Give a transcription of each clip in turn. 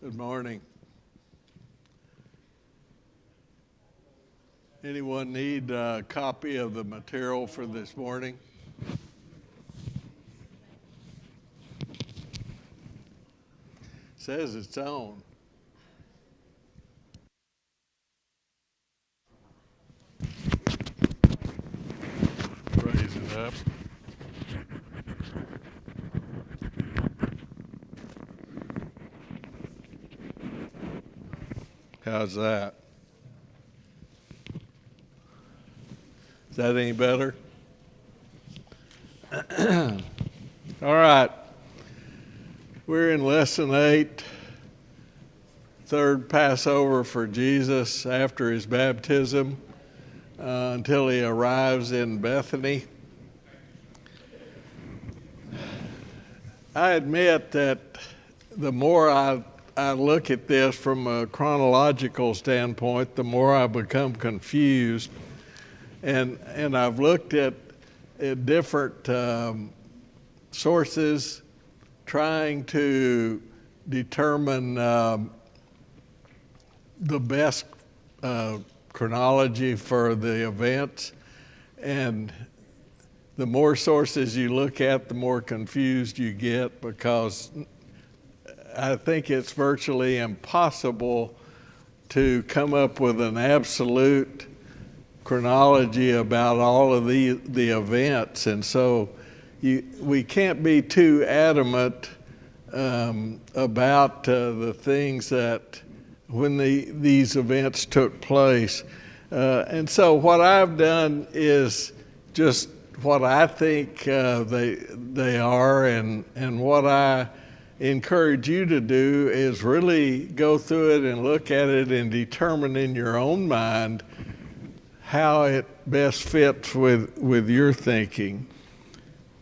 Good morning. Anyone need a copy of the material for this morning? Says it's on. Raise it up. How's that? Is that any better? All right. We're in lesson 8, third Passover for Jesus after his baptism until he arrives in Bethany. I admit that the more I look at this from a chronological standpoint, the more I become confused. And I've looked at different sources trying to determine the best chronology for the events. And the more sources you look at, the more confused you get, because I think it's virtually impossible to come up with an absolute chronology about all of the events. And so we can't be too adamant about the things that when these events took place. And so what I've done is just what I think they are, and what I encourage you to do is really go through it and look at it and determine in your own mind how it best fits with your thinking.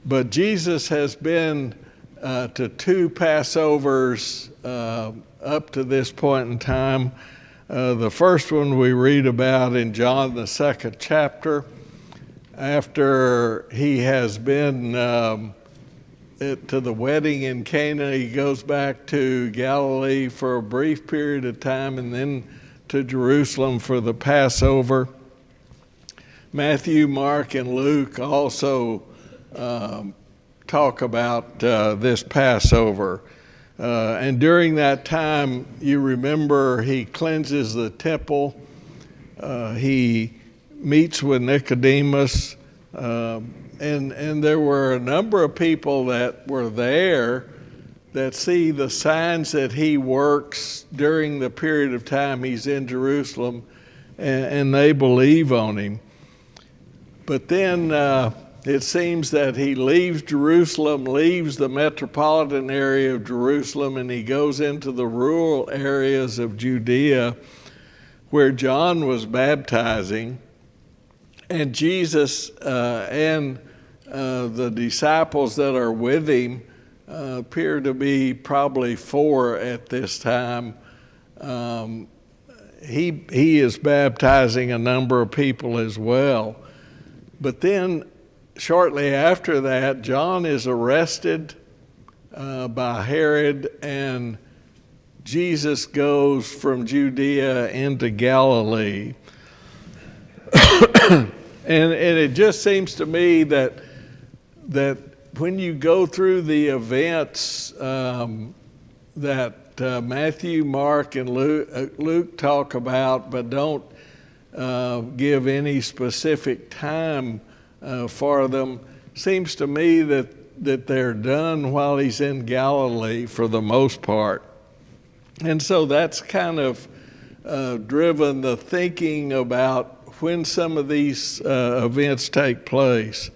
But Jesus has been to 2 Passovers up to this point in time. The first one we read about in John, the 2nd chapter, after he has been to the wedding in Cana. He goes back to Galilee for a brief period of time and then to Jerusalem for the Passover. Matthew, Mark, and Luke also talk about this Passover. And during that time, you remember he cleanses the temple. He meets with Nicodemus. And there were a number of people that were there that see the signs that he works during the period of time he's in Jerusalem, and they believe on him. But then it seems that he leaves Jerusalem, leaves the metropolitan area of Jerusalem, and he goes into the rural areas of Judea where John was baptizing. And Jesus and the disciples that are with him appear to be probably 4 at this time. He is baptizing a number of people as well. But then shortly after that, John is arrested by Herod, and Jesus goes from Judea into Galilee. And it just seems to me that when you go through the events that Matthew, Mark, and Luke talk about, but don't give any specific time for them, seems to me that they're done while he's in Galilee for the most part. And so that's kind of driven the thinking about when some of these events take place.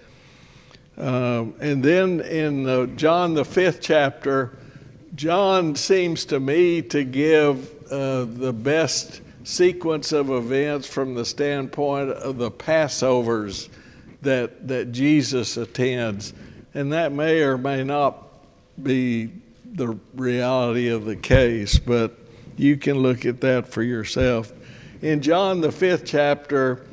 And then in John, the 5th chapter, John seems to me to give the best sequence of events from the standpoint of the Passovers that Jesus attends. And that may or may not be the reality of the case, but you can look at that for yourself. In John, the 5th chapter,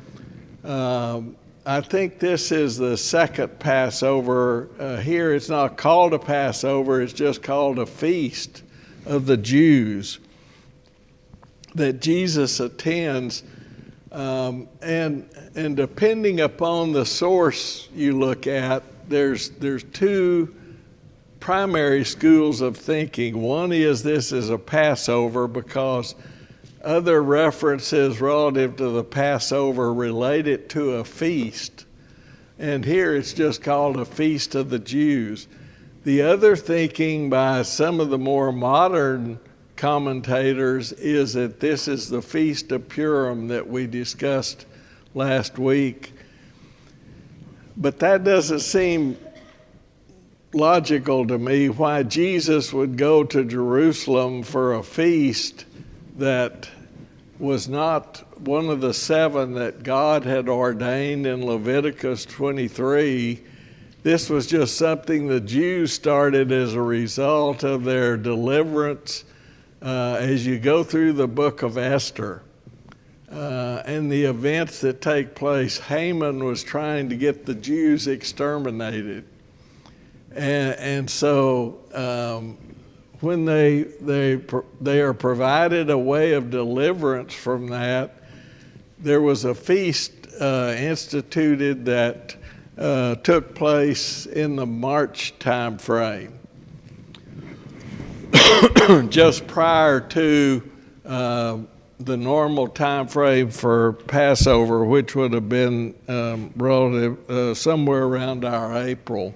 I think this is the second Passover. Here it's not called a Passover, it's just called a feast of the Jews. that Jesus attends, and depending upon the source you look at, there's two primary schools of thinking. One is this is a Passover because other references relative to the Passover relate it to a feast. And here it's just called a feast of the Jews. The other thinking by some of the more modern commentators is that this is the Feast of Purim that we discussed last week. But that doesn't seem logical to me, why Jesus would go to Jerusalem for a feast that was not one of the 7 that God had ordained in Leviticus 23. This was just something the Jews started as a result of their deliverance as you go through the book of Esther and the events that take place. Haman was trying to get the Jews exterminated. And so when they are provided a way of deliverance from that, there was a feast instituted that took place in the March time frame, just prior to the normal time frame for Passover, which would have been relative somewhere around our April.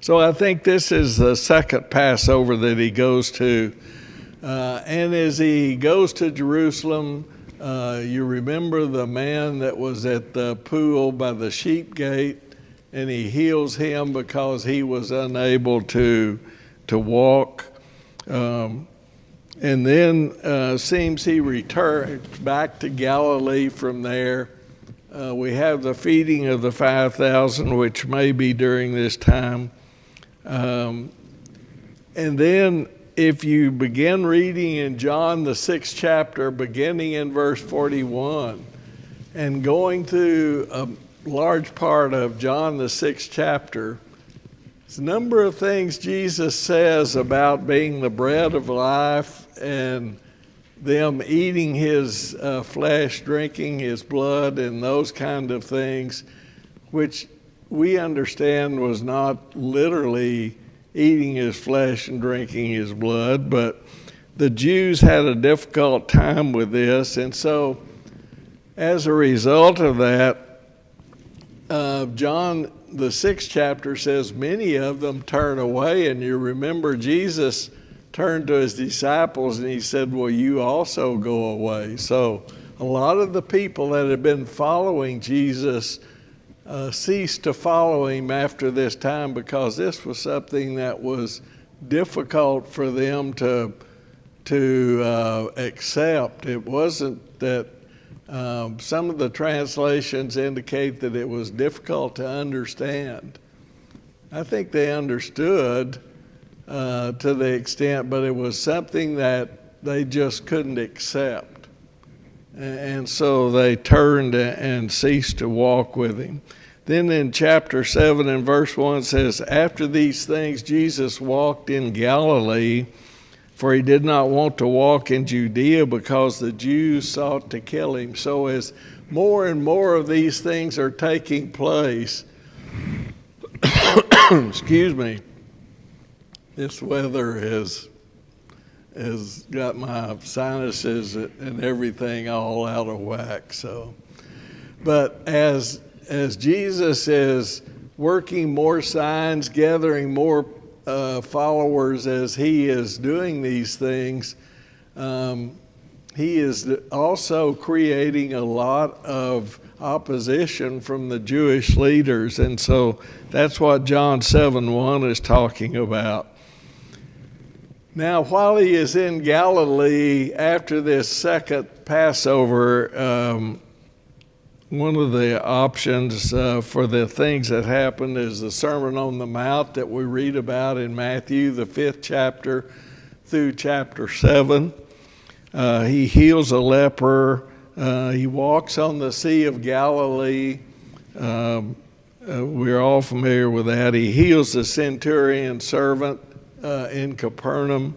So I think this is the second Passover that he goes to. And as he goes to Jerusalem, you remember the man that was at the pool by the sheep gate, and he heals him because he was unable to walk. And then seems he returns back to Galilee from there. We have the feeding of the 5,000, which may be during this time. And then if you begin reading in John, the 6th chapter, beginning in verse 41, and going through a large part of John, the 6th chapter, there's a number of things Jesus says about being the bread of life and them eating his flesh, drinking his blood, and those kind of things, which we understand was not literally eating his flesh and drinking his blood, but the Jews had a difficult time with this. And so as a result of that, John, the 6th chapter says many of them turn away. And you remember Jesus turned to his disciples and he said, well, you also go away. So a lot of the people that had been following Jesus ceased to follow him after this time, because this was something that was difficult for them to accept. It wasn't that some of the translations indicate that it was difficult to understand. I think they understood to the extent, but it was something that they just couldn't accept. And so they turned and ceased to walk with him. Then in chapter 7 and verse 1 says, after these things Jesus walked in Galilee, for he did not want to walk in Judea because the Jews sought to kill him. So as more and more of these things are taking place, excuse me, this weather has got my sinuses and everything all out of whack. So, but as Jesus is working more signs, gathering more followers as he is doing these things, he is also creating a lot of opposition from the Jewish leaders. And so that's what John 7:1 is talking about. Now, while he is in Galilee after this second Passover, one of the options for the things that happened is the Sermon on the Mount that we read about in Matthew, the 5th chapter through chapter 7. He heals a leper. He walks on the Sea of Galilee. We're all familiar with that. He heals the centurion servant in Capernaum.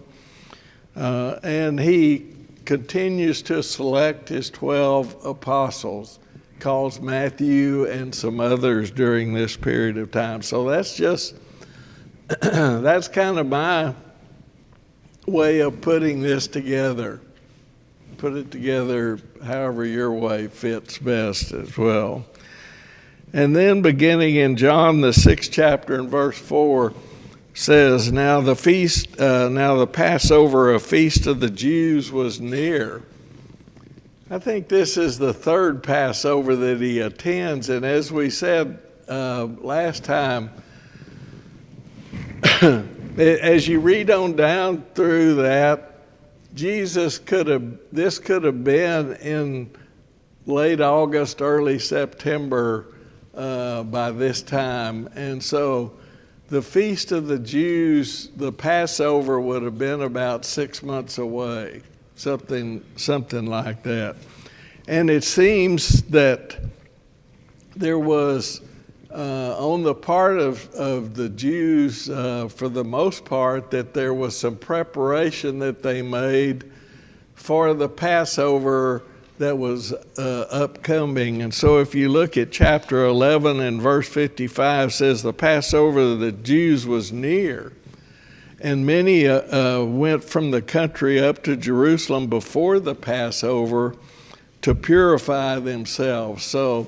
And he continues to select his 12 apostles, calls Matthew and some others during this period of time. So that's kind of my way of putting this together. Put it together however your way fits best as well. And then beginning in John, the 6th chapter and verse 4 says, now the Passover, a feast of the Jews, was near. I think this is the third Passover that he attends. And as we said last time, as you read on down through that, this could have been in late August, early September by this time. And so the Feast of the Jews, the Passover, would have been about 6 months away, something like that. And it seems that there was, on the part of the Jews, for the most part, that there was some preparation that they made for the Passover that was upcoming. And so if you look at chapter 11 and verse 55, says the Passover of the Jews was near, and many went from the country up to Jerusalem before the Passover to purify themselves. So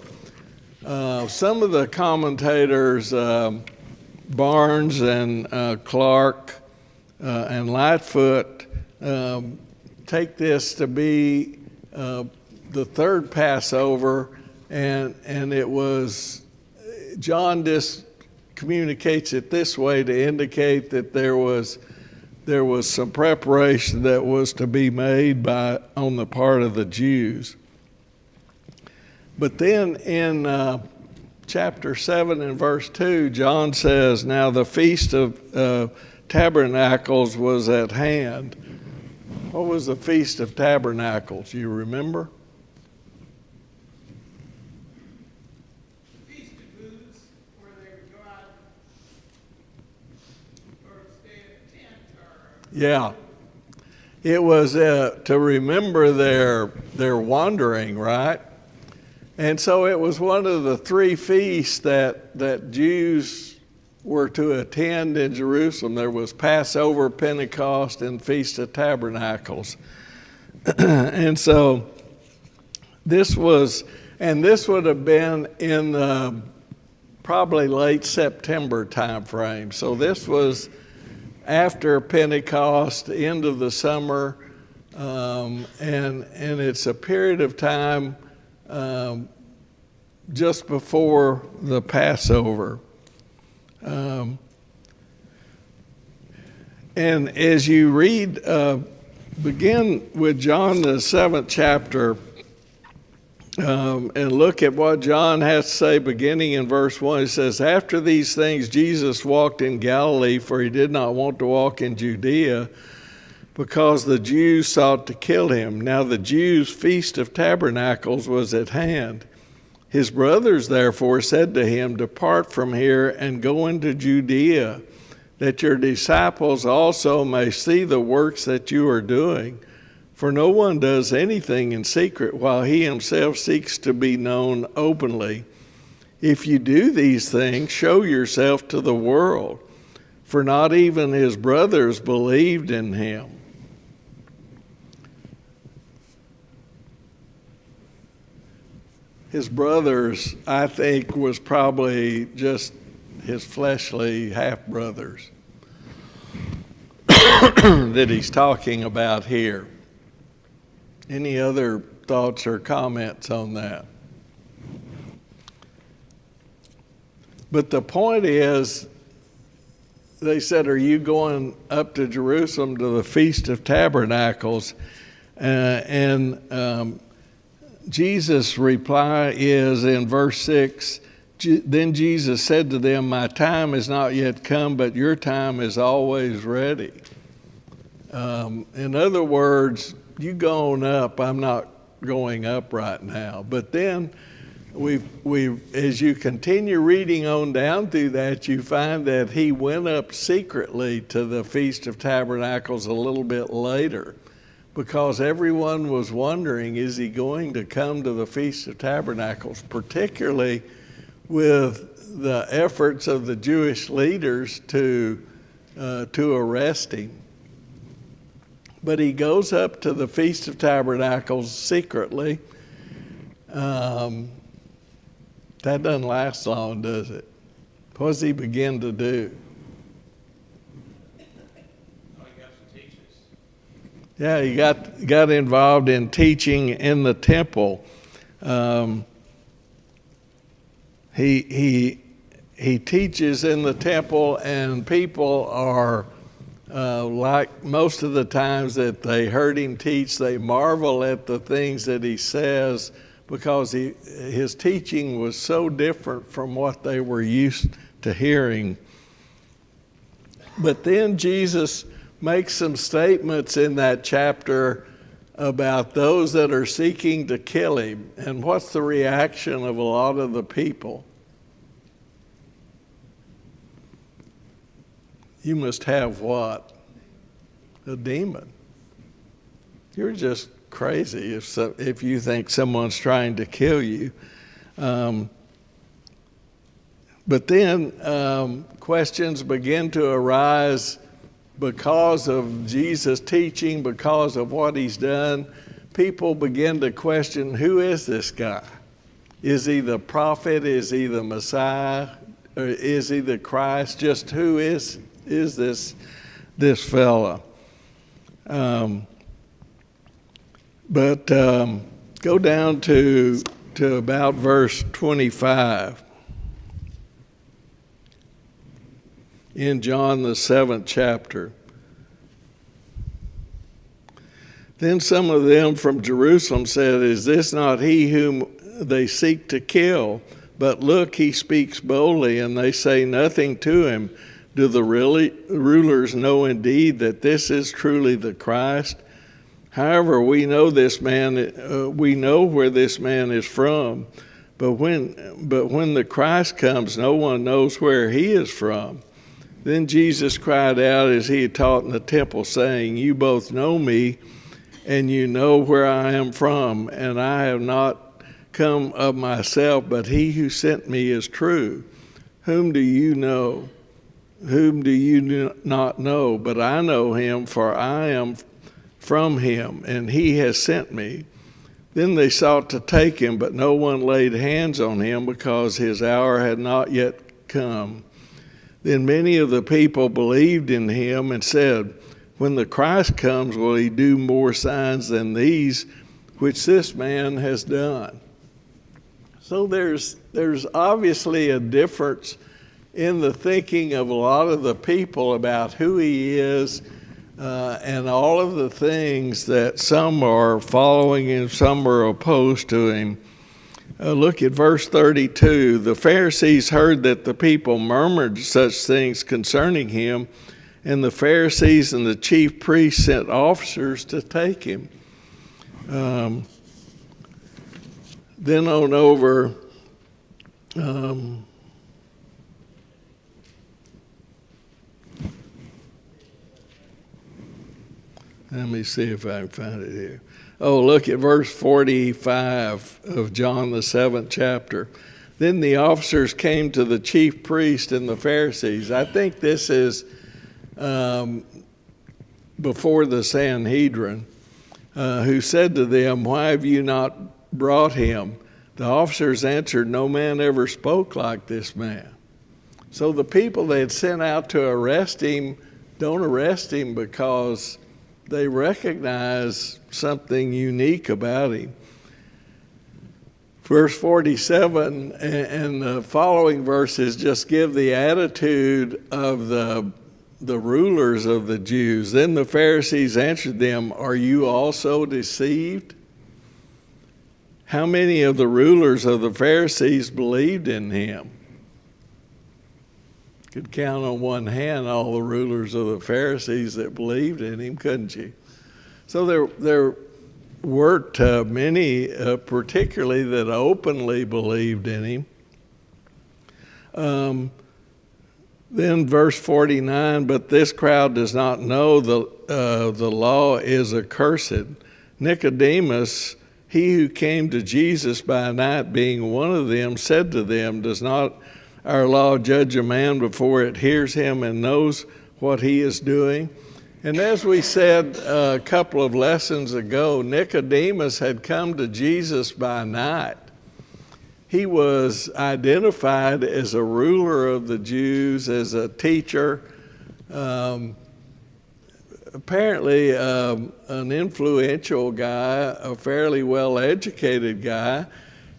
some of the commentators, Barnes and Clark and Lightfoot, take this to be the third Passover, and it was, John just communicates it this way to indicate that there was some preparation that was to be made on the part of the Jews. But then in chapter 7 and verse 2, John says, now the Feast of Tabernacles was at hand. What was the Feast of Tabernacles? You remember? The Feast of Booths, where they would go out or stay in a tent or... Yeah. It was to remember their wandering, right? And so it was one of the three feasts that Jews were to attend in Jerusalem. There was Passover, Pentecost, and Feast of Tabernacles. And so this would have been in the probably late September time frame. So this was after Pentecost, end of the summer, and it's a period of time just before the Passover. And as you read, begin with John the 7th chapter, and look at what John has to say beginning in verse 1. It says, after these things Jesus walked in Galilee, for he did not want to walk in Judea, because the Jews sought to kill him. Now the Jews' Feast of Tabernacles was at hand. His brothers therefore said to him, depart from here and go into Judea, that your disciples also may see the works that you are doing. For no one does anything in secret while he himself seeks to be known openly. If you do these things, show yourself to the world. For not even his brothers believed in him. His brothers, I think, was probably just his fleshly half-brothers that he's talking about here. Any other thoughts or comments on that? But the point is, they said, are you going up to Jerusalem to the Feast of Tabernacles? Jesus' reply is in verse 6, then Jesus said to them, my time is not yet come, but your time is always ready. In other words, you go on up, I'm not going up right now. But then as you continue reading on down through that, you find that he went up secretly to the Feast of Tabernacles a little bit later, because everyone was wondering, is he going to come to the Feast of Tabernacles, particularly with the efforts of the Jewish leaders to arrest him. But he goes up to the Feast of Tabernacles secretly. That doesn't last long, does it? What does he begin to do? Yeah, he got involved in teaching in the temple. He teaches in the temple, and people are like most of the times that they heard him teach, they marvel at the things that he says, because his teaching was so different from what they were used to hearing. But then Jesus makes some statements in that chapter about those that are seeking to kill him. And what's the reaction of a lot of the people? You must have what? A demon. You're just crazy if you think someone's trying to kill you. But then questions begin to arise because of Jesus' teaching, because of what he's done. People begin to question, who is this guy? Is he the prophet? Is he the Messiah? Or is he the Christ? Just who is this fella? But go down to about verse 25 in John the 7th chapter. Then some of them from Jerusalem said, "Is this not he whom they seek to kill? But look, he speaks boldly, and they say nothing to him. Do the rulers know indeed that this is truly the Christ? However, we know this man. We know where this man is from. But when the Christ comes, no one knows where he is from." Then Jesus cried out as he had taught in the temple, saying, "You both know me, and you know where I am from, and I have not come of myself, but he who sent me is true. Whom do you know? Whom do you not know? But I know him, for I am from him, and he has sent me." Then they sought to take him, but no one laid hands on him, because his hour had not yet come. Then many of the people believed in him and said, "When the Christ comes, will he do more signs than these which this man has done?" So there's obviously a difference in the thinking of a lot of the people about who he is, and all of the things that some are following and some are opposed to him. Look at verse 32. The Pharisees heard that the people murmured such things concerning him, and the Pharisees and the chief priests sent officers to take him. Then on over, let me see if I can find it here. Oh, look at verse 45 of John the 7th chapter. Then the officers came to the chief priest and the Pharisees. I think this is before the Sanhedrin, who said to them, "Why have you not brought him?" The officers answered, "No man ever spoke like this man." So the people they had sent out to arrest him don't arrest him because they recognize something unique about him. Verse 47 and the following verses just give the attitude of the rulers of the Jews. Then the Pharisees answered them, "Are you also deceived? How many of the rulers of the Pharisees believed in him?" Could count on one hand all the rulers of the Pharisees that believed in him, couldn't you? So there weren't many, particularly that openly believed in him. Then verse 49, but this crowd does not know the law is accursed. Nicodemus, he who came to Jesus by night, being one of them, said to them, does not our law judge a man before it hears him and knows what he is doing? And as we said a couple of lessons ago, Nicodemus had come to Jesus by night. He was identified as a ruler of the Jews, as a teacher, apparently an influential guy, a fairly well-educated guy,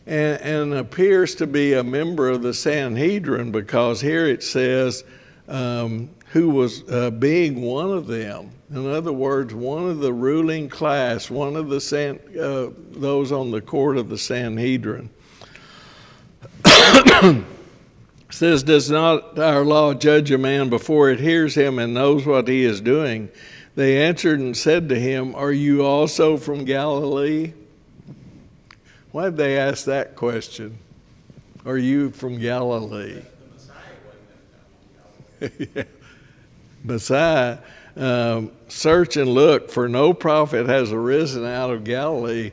and appears to be a member of the Sanhedrin, because here it says who was being one of them. In other words, one of the ruling class, one of the those on the court of the Sanhedrin. Says, does not our law judge a man before it hears him and knows what he is doing? They answered and said to him, are you also from Galilee? Why did they ask that question? Are you from Galilee? Yeah. Messiah, search and look, for no prophet has arisen out of Galilee.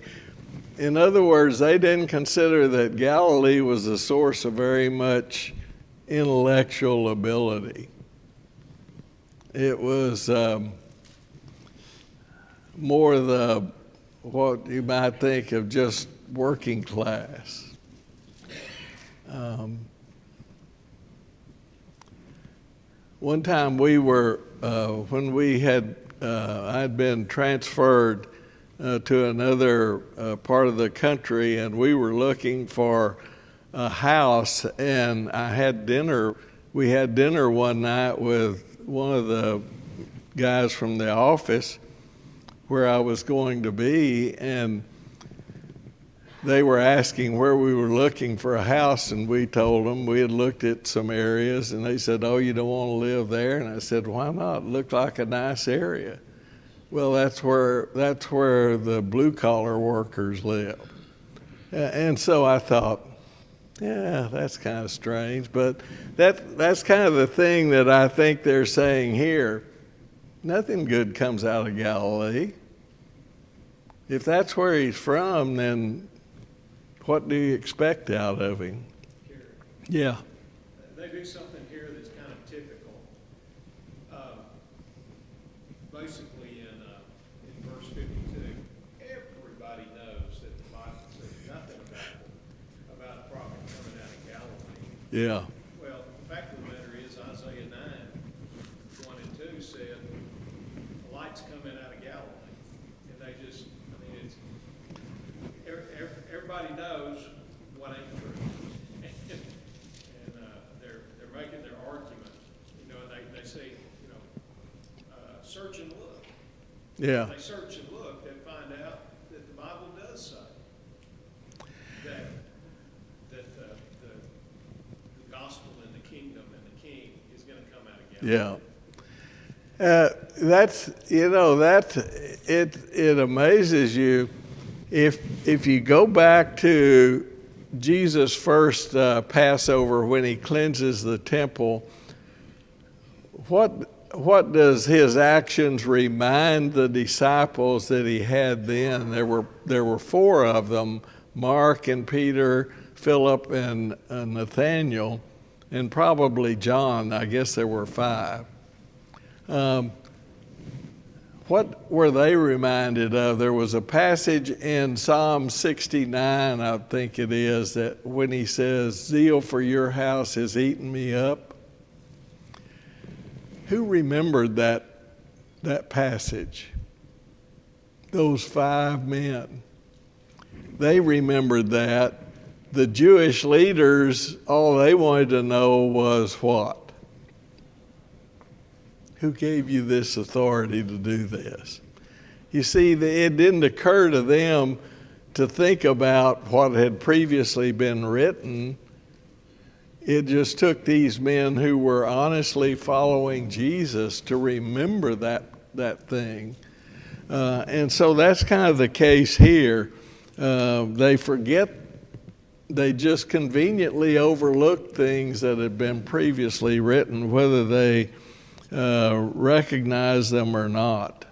In other words, they didn't consider that Galilee was the source of very much intellectual ability. It was more what you might think of just working class. One time we were, when we had, I'd been transferred to another part of the country, and we were looking for a house, and we had dinner one night with one of the guys from the office where I was going to be, and they were asking where we were looking for a house, and we told them we had looked at some areas, and they said, oh, you don't want to live there? And I said, why not? It looked like a nice area. Well, that's where the blue-collar workers live. And so I thought, yeah, that's kind of strange, but that's kind of the thing that I think they're saying here. Nothing good comes out of Galilee. If that's where he's from, then what do you expect out of him? Yeah. They do something here that's kind of typical. Basically, in verse 52, everybody knows that the Bible says nothing about a prophet coming out of Galilee. Yeah. Well, the fact of the matter is, Isaiah 9, 1 and 2 said, the light's coming out of Galilee. And they just, it's, everybody knows what ain't true. and they're making their argument, and they say, search and look. Yeah. If they search and look, they find out that the Bible does say that the gospel and the kingdom and the king is going to come out of Galilee. Yeah. It amazes you if you go back to Jesus' first Passover when he cleanses the temple. What does his actions remind the disciples that he had then? There were four of them: Mark and Peter, Philip and Nathaniel, and probably John. I guess there were five. What were they reminded of? There was a passage in Psalm 69, I think it is, that when he says, zeal for your house has eaten me up. Who remembered that passage? Those five men. They remembered that. The Jewish leaders, all they wanted to know was what? Who gave you this authority to do this? You see, it didn't occur to them to think about what had previously been written. It just took these men who were honestly following Jesus to remember that thing. And so that's kind of the case here. They forget they just conveniently overlooked things that had been previously written, whether they recognize them or not.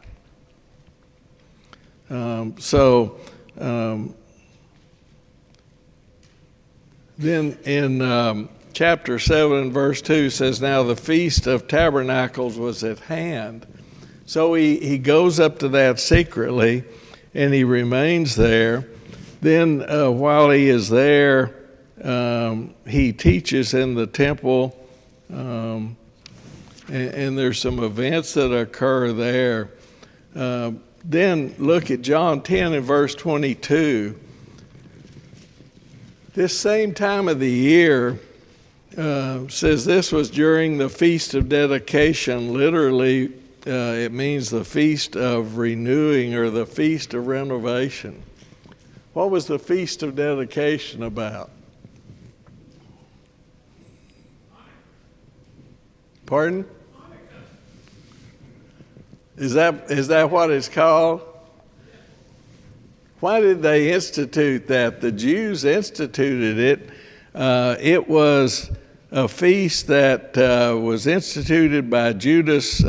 Then in chapter 7, verse 2 says, now the Feast of Tabernacles was at hand. So he goes up to that secretly, and he remains there. Then while he is there, he teaches in the temple, and there's some events that occur there. Then look at John 10 and verse 22. This same time of the year, says this was during the Feast of Dedication. Literally, it means the Feast of Renewing or the Feast of Renovation. What was the Feast of Dedication about? Pardon? Is that what it's called? Why did they institute that? The Jews instituted it. It was a feast that was instituted by Judas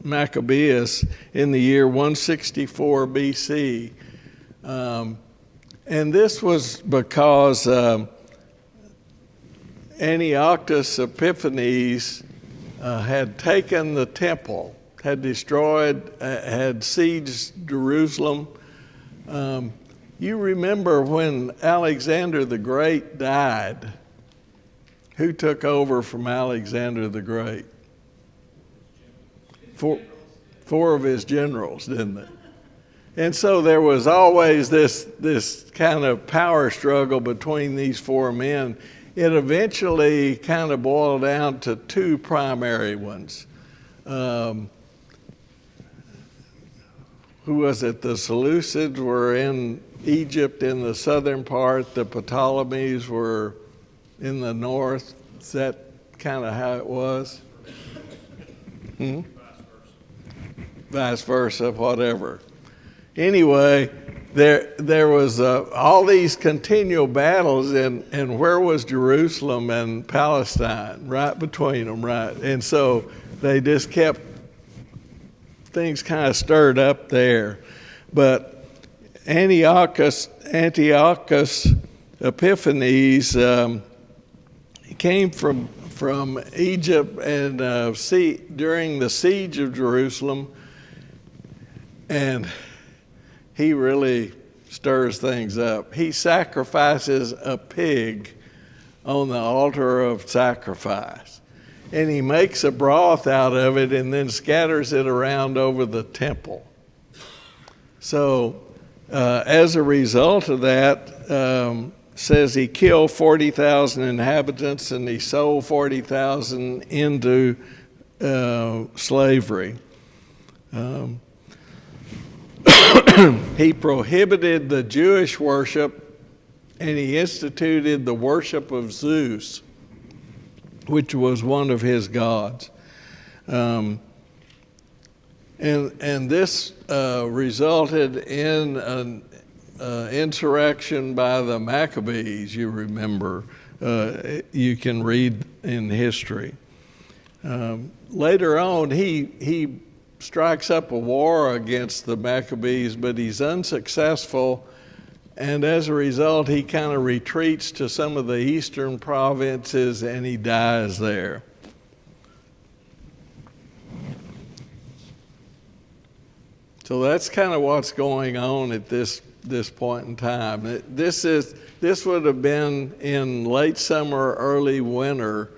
Maccabeus in the year 164 BC. And this was because Antiochus Epiphanes had taken the temple, had destroyed, had sieged Jerusalem. You remember when Alexander the Great died, who took over from Alexander the Great? Four of his generals, didn't they? And so there was always this kind of power struggle between these four men. It eventually kind of boiled down to two primary ones. Who was it? The Seleucids were in Egypt in the southern part. The Ptolemies were in the north. Is that kind of how it was? Vice versa, whatever. Anyway, there was all these continual battles, and where was Jerusalem and Palestine? Right between them, right? And so they just kept, things kind of stirred up there. But Antiochus Epiphanes came from Egypt and during the siege of Jerusalem, and he really stirs things up. He sacrifices a pig on the altar of sacrifice, and he makes a broth out of it and then scatters it around over the temple. So as a result of that, says he killed 40,000 inhabitants and he sold 40,000 into slavery. He prohibited the Jewish worship, and he instituted the worship of Zeus, which was one of his gods. And this resulted in an insurrection by the Maccabees, you remember. You can read in history. Later on, he strikes up a war against the Maccabees, but he's unsuccessful, and as a result, he kind of retreats to some of the eastern provinces, and he dies there. So that's kind of what's going on at this point in time. This would have been in late summer, early winter,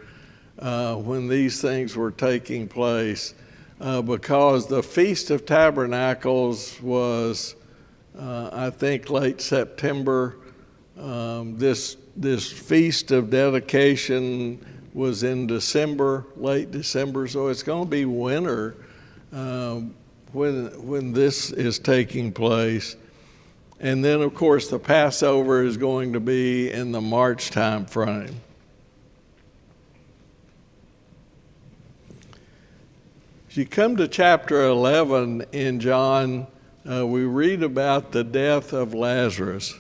when these things were taking place. Because the Feast of Tabernacles was, I think, late September. This Feast of Dedication was in December, late December. So it's going to be winter when this is taking place. And then, of course, the Passover is going to be in the March time frame. As you come to chapter 11 in John, we read about the death of Lazarus.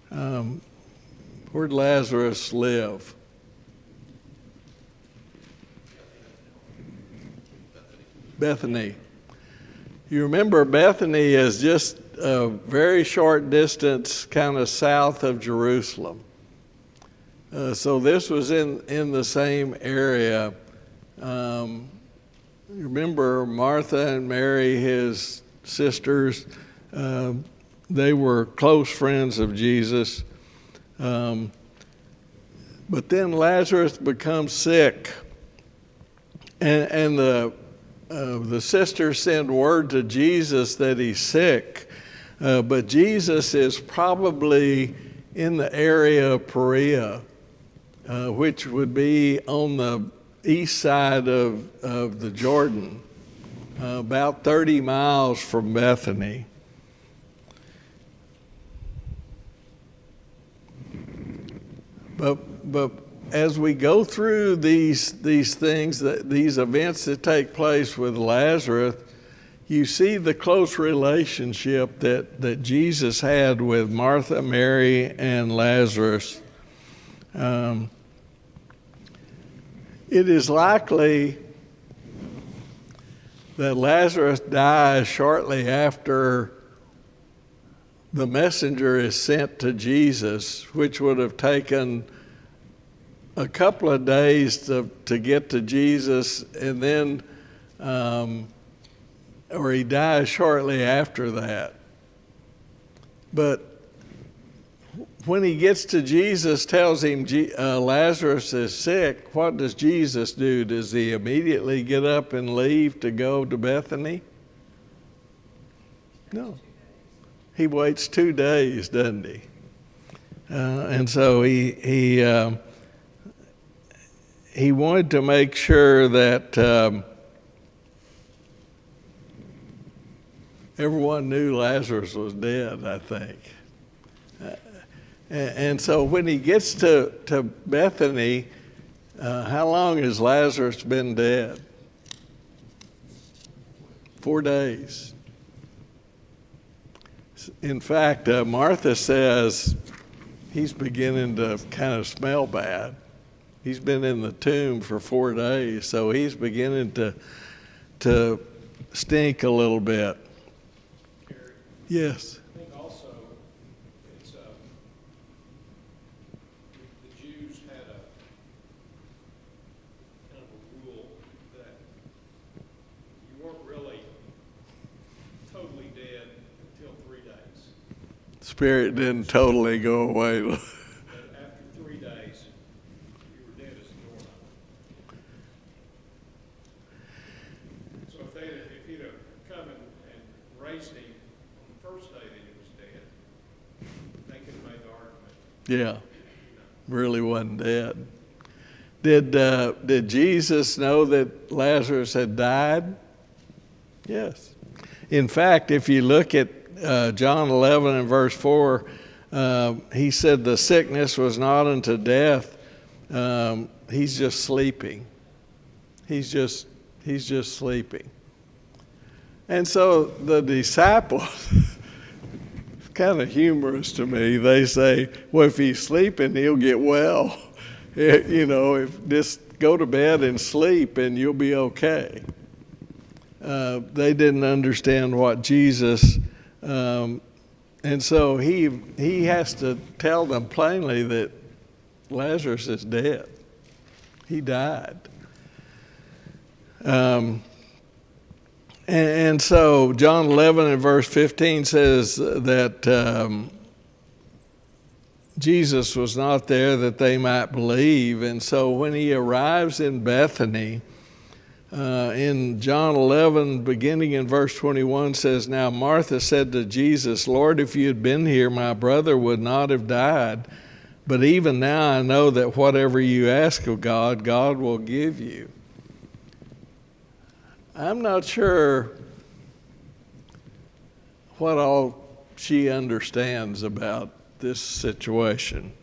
Where'd Lazarus live? Bethany. You remember Bethany is just a very short distance kind of south of Jerusalem. So this was in the same area. Remember Martha and Mary, his sisters, they were close friends of Jesus. But then Lazarus becomes sick, and the sisters send word to Jesus that he's sick, but Jesus is probably in the area of Perea, which would be on the east side of the Jordan, about 30 miles from Bethany. But as we go through these things, these events that take place with Lazarus, you see the close relationship that Jesus had with Martha, Mary, and Lazarus. It is likely that Lazarus dies shortly after the messenger is sent to Jesus, which would have taken a couple of days to get to Jesus, and then, or he dies shortly after that. But when he gets to Jesus, tells him Lazarus is sick, what does Jesus do? Does he immediately get up and leave to go to Bethany? No. He waits 2 days, doesn't he? And so he wanted to make sure that everyone knew Lazarus was dead, I think. And so when he gets to Bethany, how long has Lazarus been dead? 4 days. In fact, Martha says he's beginning to kind of smell bad. He's been in the tomb for 4 days, so he's beginning to stink a little bit. Gary, Yes. I think also it's the Jews had a kind of a rule that you weren't really totally dead until 3 days. Spirit didn't totally go away. But after 3 days, you were dead as a doorknob. So if he'd have come and raised him on the first day that he was dead, they could have made the argument. Yeah, really wasn't dead. Did Jesus know that Lazarus had died? Yes. In fact, if you look at John 11 and verse 4, he said the sickness was not unto death. He's just sleeping. He's just sleeping. And so the disciples, it's kind of humorous to me. They say, well, if he's sleeping, he'll get well. If just go to bed and sleep and you'll be okay. They didn't understand what Jesus, and so he has to tell them plainly that Lazarus is dead. He died. And so John 11 and verse 15 says that Jesus was not there that they might believe. And so when he arrives in Bethany, in John 11, beginning in verse 21, says, Now Martha said to Jesus, Lord, if you had been here, my brother would not have died. But even now I know that whatever you ask of God, God will give you. I'm not sure what all she understands about this situation.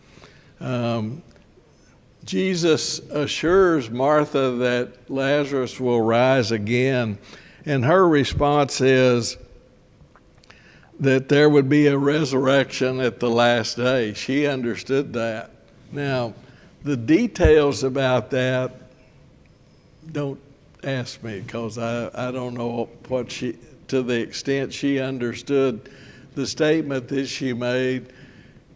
Jesus assures Martha that Lazarus will rise again, and her response is, that there would be a resurrection at the last day. She understood that. Now, the details about that, don't ask me, because I don't know what to the extent she understood the statement that she made,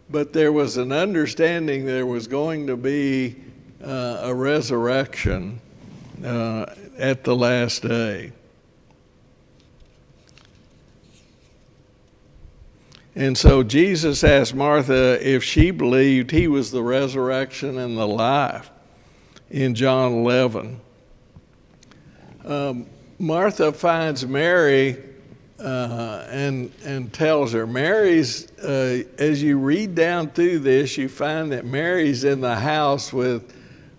but there was an understanding there was going to be a resurrection at the last day. And so Jesus asked Martha if she believed he was the resurrection and the life in John 11. Martha finds Mary and tells her. Mary's, as you read down through this, you find that Mary's in the house with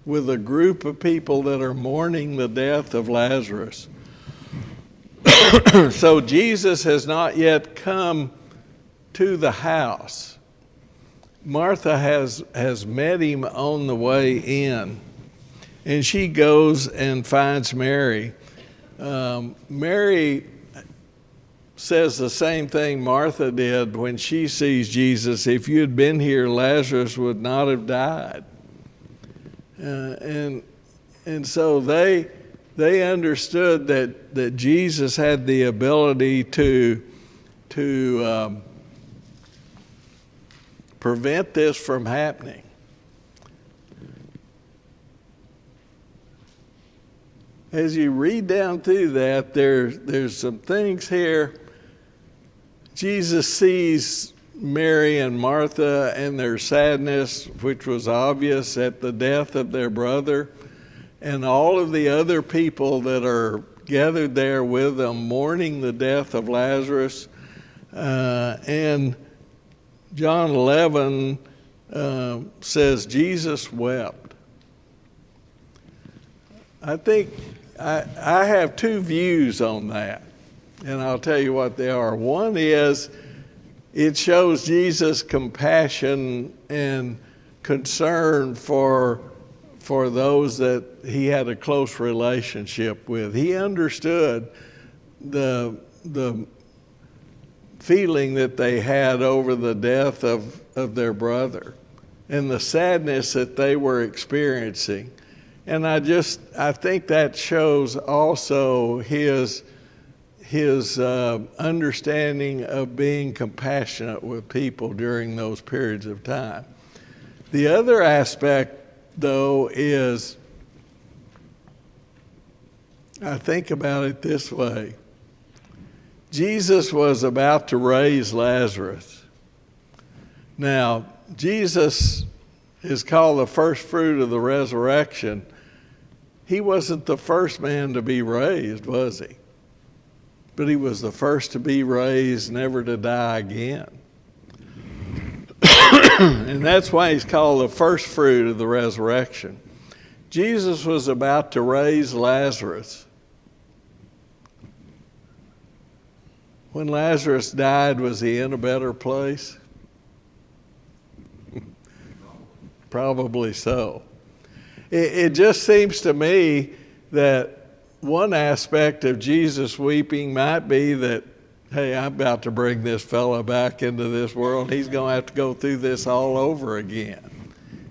a group of people that are mourning the death of Lazarus. So Jesus has not yet come to the house. Martha has met him on the way in, and she goes and finds Mary. Mary says the same thing Martha did when she sees Jesus. If you had been here, Lazarus would not have died. And so they understood that Jesus had the ability to prevent this from happening. As you read down through that, there's some things here. Jesus sees Mary and Martha and their sadness, which was obvious at the death of their brother, and all of the other people that are gathered there with them mourning the death of Lazarus. And John 11 says Jesus wept. I think I have two views on that, and I'll tell you what they are. One is it shows Jesus' compassion and concern for those that he had a close relationship with. He understood the feeling that they had over the death of their brother and the sadness that they were experiencing. And I think that shows also his understanding of being compassionate with people during those periods of time. The other aspect, though, is I think about it this way. Jesus was about to raise Lazarus. Now, Jesus is called the first fruit of the resurrection. He wasn't the first man to be raised, was he? But he was the first to be raised, never to die again. And that's why he's called the first fruit of the resurrection. Jesus was about to raise Lazarus. When Lazarus died, was he in a better place? Probably so. It just seems to me that one aspect of Jesus weeping might be that, hey, I'm about to bring this fella back into this world. He's going to have to go through this all over again.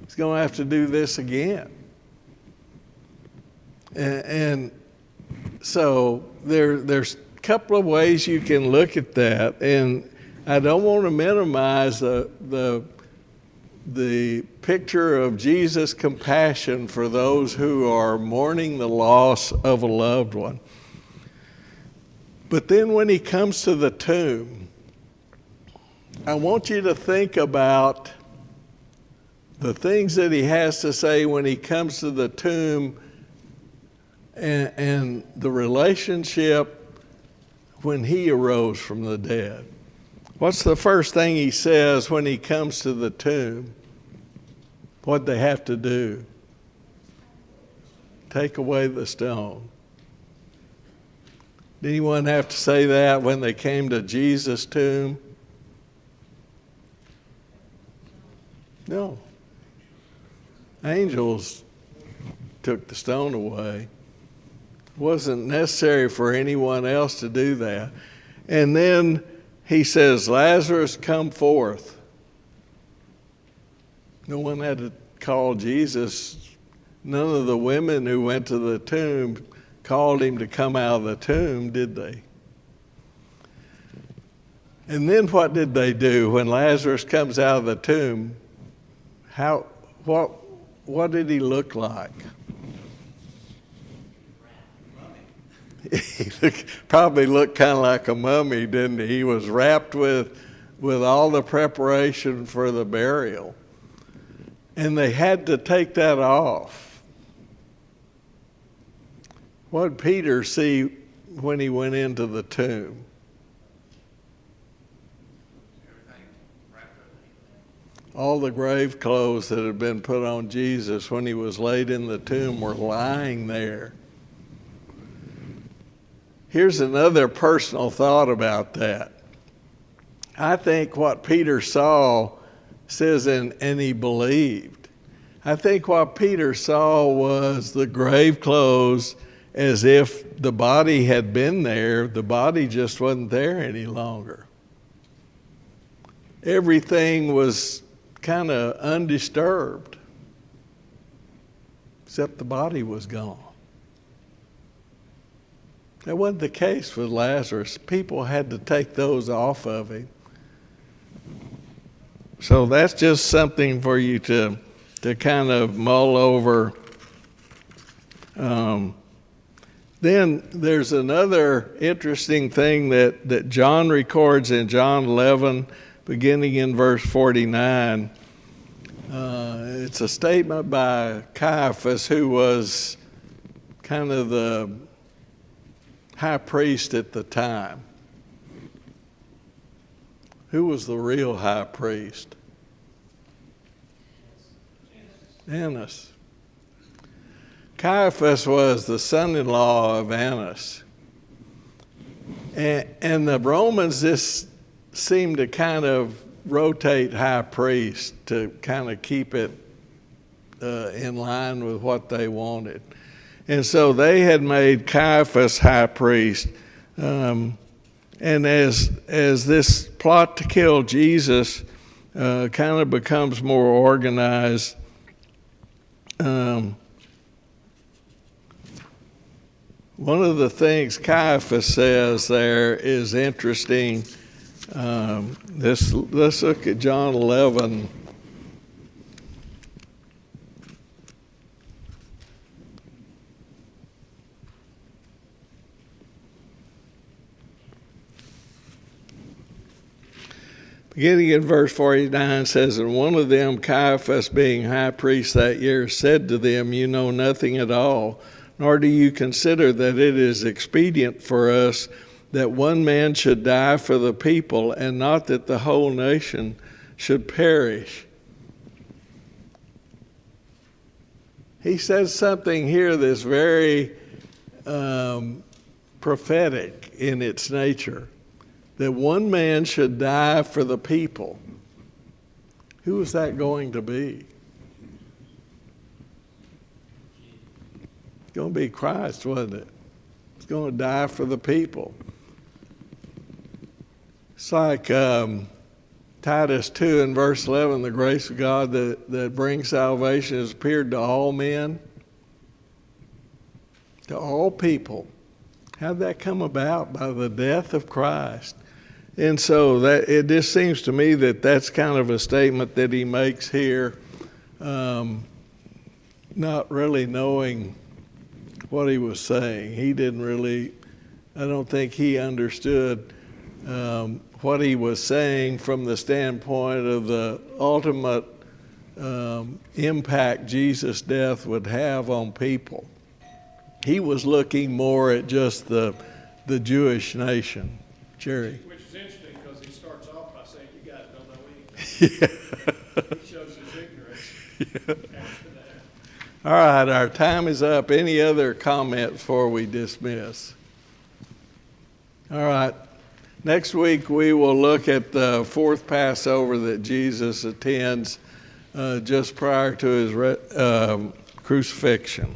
He's going to have to do this again. And so there's a couple of ways you can look at that. And I don't want to minimize the picture of Jesus' compassion for those who are mourning the loss of a loved one. But then when he comes to the tomb, I want you to think about the things that he has to say when he comes to the tomb and the relationship when he arose from the dead. What's the first thing he says when he comes to the tomb? What'd they have to do? Take away the stone. Did anyone have to say that when they came to Jesus' tomb? No. Angels took the stone away. It wasn't necessary for anyone else to do that. And then he says, Lazarus, come forth. No one had to call Jesus. None of the women who went to the tomb called him to come out of the tomb, did they? And then what did they do when Lazarus comes out of the tomb? What did he look like? He probably looked kind of like a mummy, didn't he? He was wrapped with all the preparation for the burial. And they had to take that off. What did Peter see when he went into the tomb? All the grave clothes that had been put on Jesus when he was laid in the tomb were lying there. Here's another personal thought about that. I think what Peter saw says, and he believed. I think what Peter saw was the grave clothes as if the body had been there. The body just wasn't there any longer. Everything was kind of undisturbed, except the body was gone. That wasn't the case with Lazarus. People had to take those off of him. So that's just something for you to kind of mull over. Then there's another interesting thing that John records in John 11, beginning in verse 49. It's a statement by Caiaphas, who was kind of the high priest at the time. Who was the real high priest? Annas. Caiaphas was the son-in-law of Annas. And the Romans just seemed to kind of rotate high priest to kind of keep it in line with what they wanted. And so they had made Caiaphas high priest. And as this plot to kill Jesus kind of becomes more organized, one of the things Caiaphas says there is interesting. Let's look at John 11. Beginning in verse 49 says, and one of them, Caiaphas, being high priest that year, said to them, you know nothing at all, nor do you consider that it is expedient for us that one man should die for the people, and not that the whole nation should perish. He says something here that's very prophetic in its nature, that one man should die for the people. Who is that going to be? It's going to be Christ, wasn't it? He's going to die for the people. It's like Titus 2 and verse 11, the grace of God that brings salvation has appeared to all men, to all people. How did that come about? By the death of Christ. And so that it just seems to me that that's kind of a statement that he makes here, not really knowing what he was saying. He didn't really, I don't think he understood what he was saying from the standpoint of the ultimate impact Jesus' death would have on people. He was looking more at just the Jewish nation. Jerry. Which is interesting because he starts off by saying, you guys don't know anything. Yeah. He shows his ignorance after that. All right, our time is up. Any other comment before we dismiss? All right. Next week we will look at the fourth Passover that Jesus attends just prior to his crucifixion.